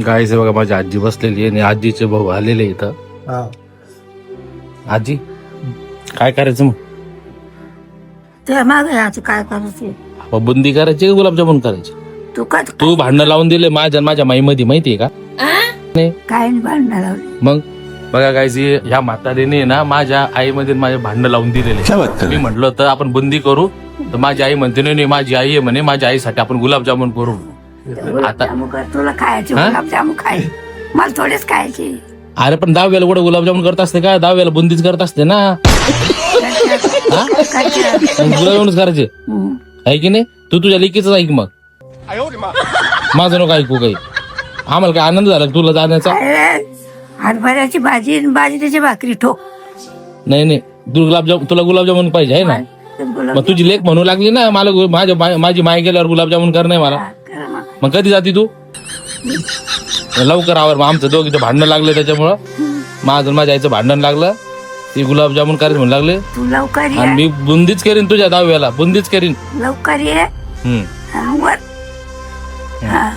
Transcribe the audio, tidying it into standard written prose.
गायचे बघा माझी आजी बसलेली आहे आणि आजीचे भाऊ आलेले इथं. हा. आजी काय करायचं मग? ते मागे आता काय करायचे मग बुंदी करायची का गुलाबजामुन करायची? तू का तू भांडणं लावून दिले माझ्या माईमध्ये माहितीये का? काय भांडणं लावली मग बघा गायची ह्या म्हातारीने ना माझ्या आईमध्ये माझे भांडणं लावून दिलेले. मी म्हटलं होतं आपण बुंदी करू तर माझी आई म्हणते नाही माझी आई आहे म्हणे, माझ्या आईसाठी आपण गुलाबजामुन करू. आता तुला खायचे हा? गुलाबजामुन खाय मला थोडेच खायचे. अरे पण 10 वेळेला कुठं गुलाबजामुन करत असते का? 10 वेळेला बुंदीच करत असते ना. गुलाबजामुनच करायचे आहे की नाही? तू तुझ्या लेकीच ऐक मग, माझं नको ऐकू काही. आम्हाला काय आनंद झाला तुला जाण्याचा? हरभऱ्याची भाजी बाजरीची भाकरी ठोक. नाही तुला गुलाबजामुन पाहिजे आहे ना? मग तुझी लेक म्हणू लागली ना मला माझी माय गेल्यावर गुलाबजामुन कर नाही मला. मग कधी जाती तू? लवकर आवर. मग आमचं दोघीचं भांडणं लागलं त्याच्यामुळं माझं माझ्या आईचं भांडण लागलं. ती गुलाबजामुन करायचं म्हणू लागले तू लवकर आणि ये मी बुंदीच करीन तुझ्या 10 वेळेला बुंदीच करीन. लवकर ये हम्म वर. हा